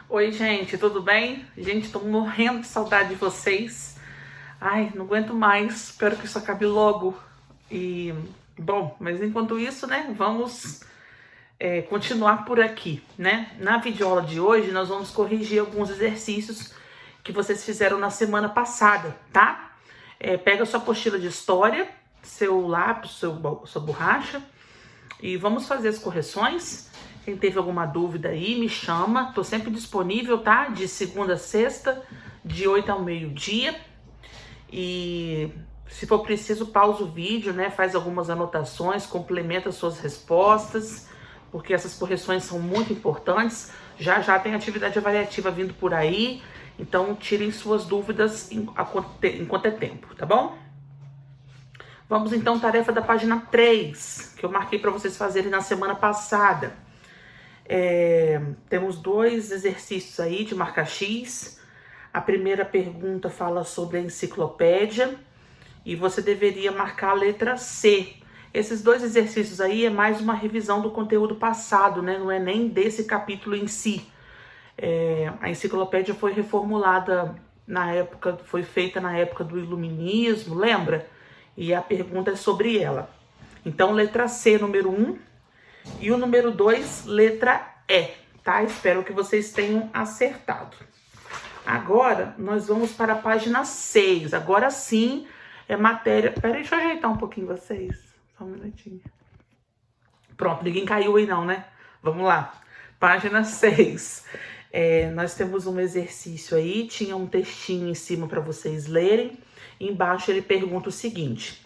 Oi, gente, tudo bem? Gente, tô morrendo de saudade de vocês. Ai, não aguento mais. Espero que isso acabe logo. E, bom, mas enquanto isso, né, vamos continuar por aqui, né? Na videoaula de hoje, nós vamos corrigir alguns exercícios que vocês fizeram na semana passada, tá? Pega sua apostila de história, seu lápis, sua borracha e vamos fazer as correções. Quem teve alguma dúvida aí, me chama. Tô sempre disponível, tá? De segunda a sexta, de 8 ao meio-dia. E se for preciso, pausa o vídeo, né? Faz algumas anotações, complementa suas respostas, porque essas correções são muito importantes. Já já tem atividade avaliativa vindo por aí. Então, tirem suas dúvidas enquanto é tempo, tá bom? Vamos então, tarefa da página 3, que eu marquei para vocês fazerem na semana passada. Temos dois exercícios aí de marca X. A primeira pergunta fala sobre a enciclopédia e você deveria marcar a letra C. Esses dois exercícios aí é mais uma revisão do conteúdo passado, né? Não é nem desse capítulo em si. A enciclopédia foi reformulada na época, foi feita na época do Iluminismo, lembra? E a pergunta é sobre ela. Então, letra C, número 1, e o número 2, letra E, tá? Espero que vocês tenham acertado. Agora, nós vamos para a página 6. Agora sim, é matéria... Peraí, deixa eu ajeitar um pouquinho vocês. Só um minutinho. Pronto, ninguém caiu aí não, né? Vamos lá. Página 6. Nós temos um exercício aí, tinha um textinho em cima para vocês lerem. Embaixo ele pergunta o seguinte: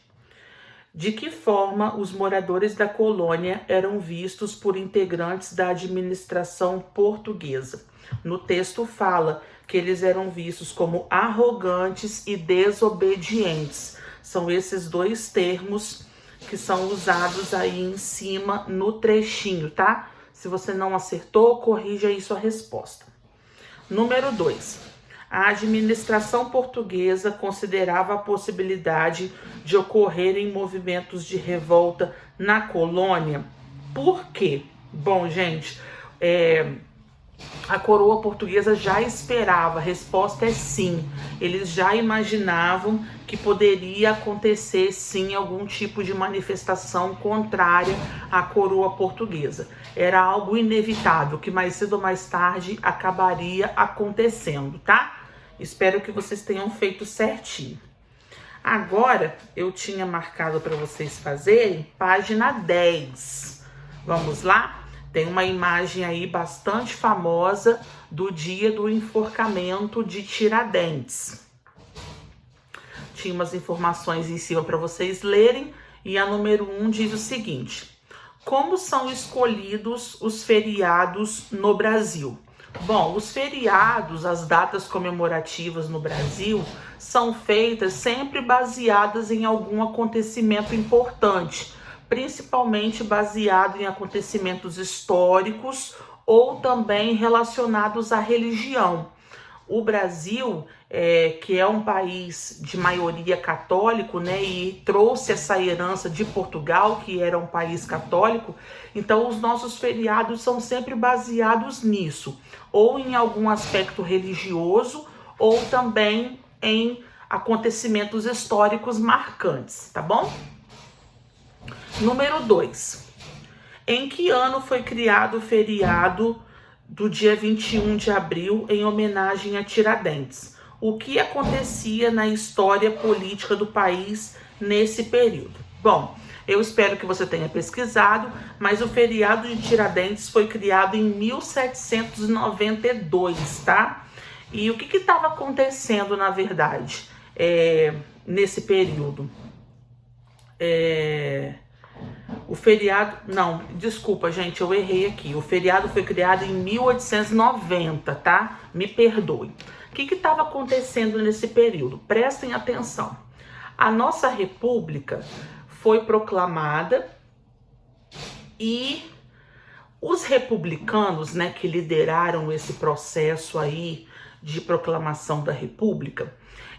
de que forma os moradores da colônia eram vistos por integrantes da administração portuguesa? No texto fala que eles eram vistos como arrogantes e desobedientes. São esses dois termos que são usados aí em cima no trechinho, tá? Se você não acertou, corrija aí sua resposta. Número 2. A administração portuguesa considerava a possibilidade de ocorrerem movimentos de revolta na colônia. Por quê? Bom, gente, a coroa portuguesa já esperava, a resposta é sim. Eles já imaginavam que poderia acontecer sim algum tipo de manifestação contrária à coroa portuguesa. Era algo inevitável, que mais cedo ou mais tarde acabaria acontecendo, tá? Espero que vocês tenham feito certinho. Agora, eu tinha marcado para vocês fazerem página 10. Vamos lá? Tem uma imagem aí bastante famosa do dia do enforcamento de Tiradentes. Tinha umas informações em cima para vocês lerem e a número 1 diz o seguinte: como são escolhidos os feriados no Brasil? Bom, os feriados, as datas comemorativas no Brasil são feitas sempre baseadas em algum acontecimento importante, principalmente baseado em acontecimentos históricos ou também relacionados à religião. O Brasil, que é um país de maioria católico, né, e trouxe essa herança de Portugal, que era um país católico, então os nossos feriados são sempre baseados nisso, ou em algum aspecto religioso, ou também em acontecimentos históricos marcantes, tá bom? Número 2. Em que ano foi criado o feriado do dia 21 de abril em homenagem a Tiradentes? O que acontecia na história política do país nesse período? Bom, eu espero que você tenha pesquisado, mas o feriado de Tiradentes foi criado em 1792, tá? E o que estava acontecendo, na verdade, nesse período? O feriado... Não, desculpa, gente, eu errei aqui. O feriado foi criado em 1890, tá? Me perdoe. O que estava acontecendo nesse período? Prestem atenção. A nossa república foi proclamada e os republicanos, né, que lideraram esse processo aí de proclamação da república,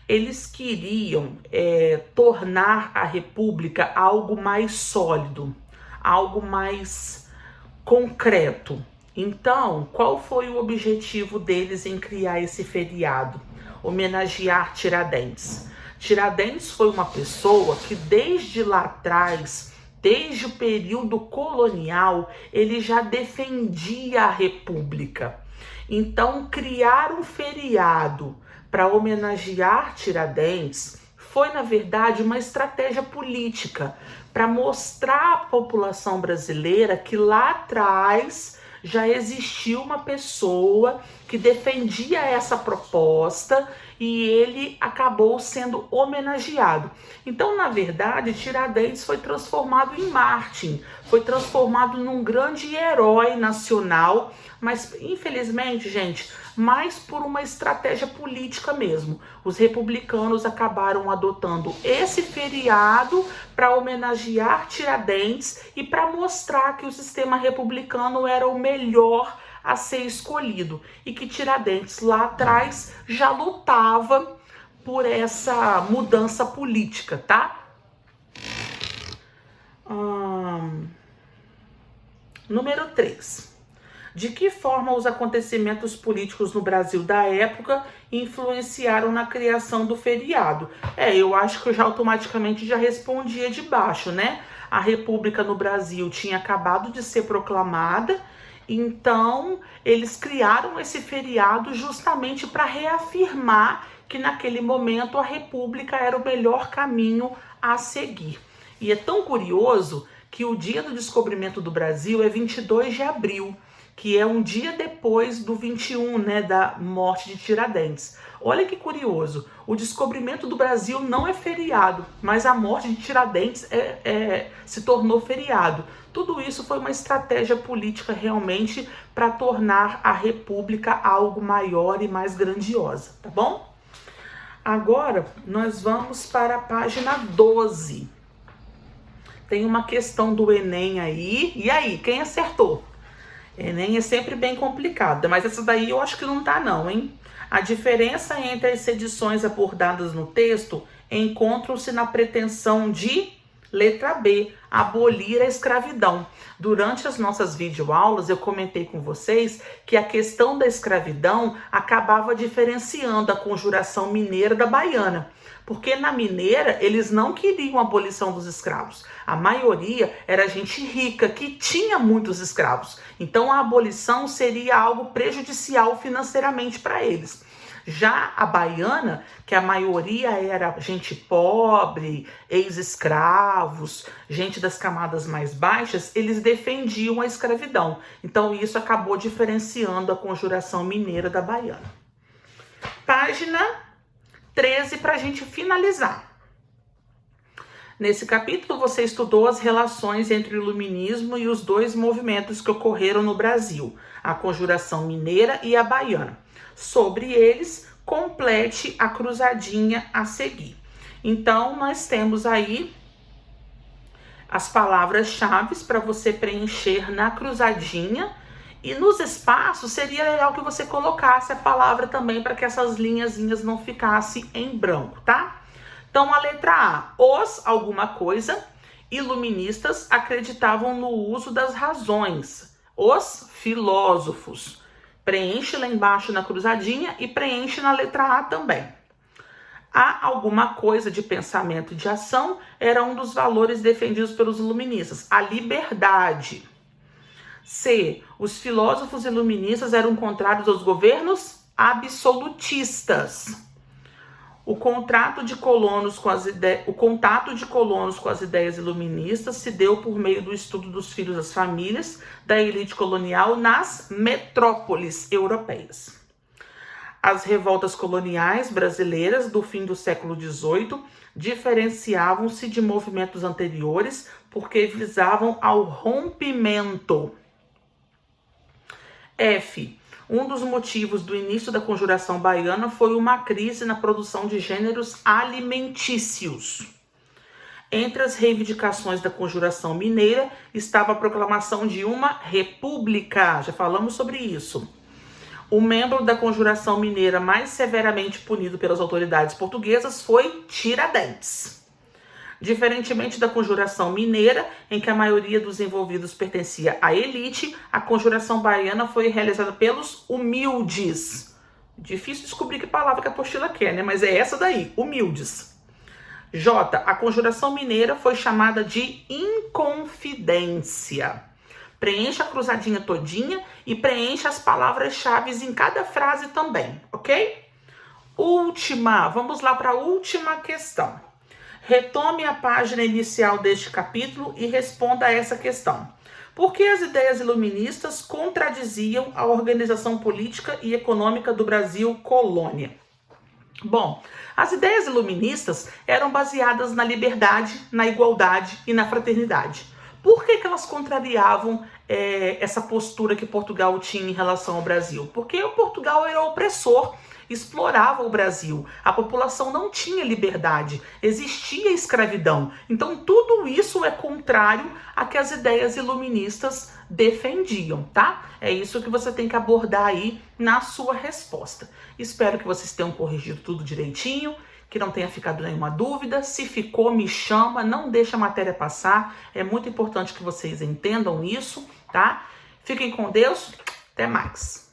eles queriam tornar a república algo mais sólido, algo mais concreto. Então, qual foi o objetivo deles em criar esse feriado? Homenagear Tiradentes. Tiradentes foi uma pessoa que desde lá atrás, desde o período colonial, ele já defendia a República. Então, criar um feriado para homenagear Tiradentes foi, na verdade, uma estratégia política para mostrar à população brasileira que lá atrás já existiu uma pessoa que defendia essa proposta e ele acabou sendo homenageado. Então, na verdade, Tiradentes foi transformado em mártir, foi transformado num grande herói nacional, mas infelizmente, gente, mais por uma estratégia política mesmo. Os republicanos acabaram adotando esse feriado para homenagear Tiradentes e para mostrar que o sistema republicano era o melhor a ser escolhido e que Tiradentes lá atrás já lutava por essa mudança política, tá? Número 3. De que forma os acontecimentos políticos no Brasil da época influenciaram na criação do feriado? Eu acho que eu já automaticamente já respondia de baixo, né? A República no Brasil tinha acabado de ser proclamada, então eles criaram esse feriado justamente para reafirmar que naquele momento a República era o melhor caminho a seguir. E é tão curioso que o dia do descobrimento do Brasil é 22 de abril, que é um dia depois do 21, né, da morte de Tiradentes. Olha que curioso, o descobrimento do Brasil não é feriado, mas a morte de Tiradentes se tornou feriado. Tudo isso foi uma estratégia política realmente para tornar a República algo maior e mais grandiosa, tá bom? Agora nós vamos para a página 12. Tem uma questão do Enem aí. E aí, quem acertou? Enem é sempre bem complicado, mas essa daí eu acho que não tá não, hein? A diferença entre as edições abordadas no texto encontram-se na pretensão de, letra B, abolir a escravidão. Durante as nossas videoaulas eu comentei com vocês que a questão da escravidão acabava diferenciando a conjuração mineira da baiana. Porque na mineira eles não queriam a abolição dos escravos. A maioria era gente rica que tinha muitos escravos. Então a abolição seria algo prejudicial financeiramente para eles. Já a baiana, que a maioria era gente pobre, ex-escravos, gente das camadas mais baixas, eles defendiam a escravidão. Então isso acabou diferenciando a conjuração mineira da baiana. Página 13 para a gente finalizar. Nesse capítulo você estudou as relações entre o iluminismo e os dois movimentos que ocorreram no Brasil, a conjuração mineira e a baiana. Sobre eles, complete a cruzadinha a seguir. Então, nós temos aí as palavras-chave para você preencher na cruzadinha. E nos espaços, seria legal que você colocasse a palavra também para que essas linhazinhas não ficassem em branco, tá? Então, a letra A, os alguma coisa, iluministas acreditavam no uso das razões. Os filósofos. Preenche lá embaixo na cruzadinha e preenche na letra A também. A alguma coisa de pensamento e de ação era um dos valores defendidos pelos iluministas. A liberdade. C. Os filósofos iluministas eram contrários aos governos absolutistas. O contato de colonos com as ideias iluministas se deu por meio do estudo dos filhos das famílias da elite colonial nas metrópoles europeias. As revoltas coloniais brasileiras do fim do século XVIII diferenciavam-se de movimentos anteriores porque visavam ao rompimento. F. Um dos motivos do início da conjuração baiana foi uma crise na produção de gêneros alimentícios. Entre as reivindicações da conjuração mineira estava a proclamação de uma república. Já falamos sobre isso. O membro da conjuração mineira mais severamente punido pelas autoridades portuguesas foi Tiradentes. Diferentemente da Conjuração Mineira, em que a maioria dos envolvidos pertencia à elite, a Conjuração Baiana foi realizada pelos humildes. Difícil descobrir que palavra que a apostila quer, né? Mas é essa daí, humildes. J. A Conjuração Mineira foi chamada de Inconfidência. Preencha a cruzadinha todinha e preencha as palavras-chave em cada frase também, ok? Última, vamos lá para a última questão. Retome a página inicial deste capítulo e responda a essa questão. Por que as ideias iluministas contradiziam a organização política e econômica do Brasil colônia? Bom, as ideias iluministas eram baseadas na liberdade, na igualdade e na fraternidade. Por que elas contrariavam essa postura que Portugal tinha em relação ao Brasil? Porque o Portugal era opressor, explorava o Brasil, a população não tinha liberdade, existia escravidão. Então tudo isso é contrário a que as ideias iluministas defendiam, tá? É isso que você tem que abordar aí na sua resposta. Espero que vocês tenham corrigido tudo direitinho, que não tenha ficado nenhuma dúvida. Se ficou, me chama, não deixa a matéria passar. É muito importante que vocês entendam isso, tá? Fiquem com Deus, até mais.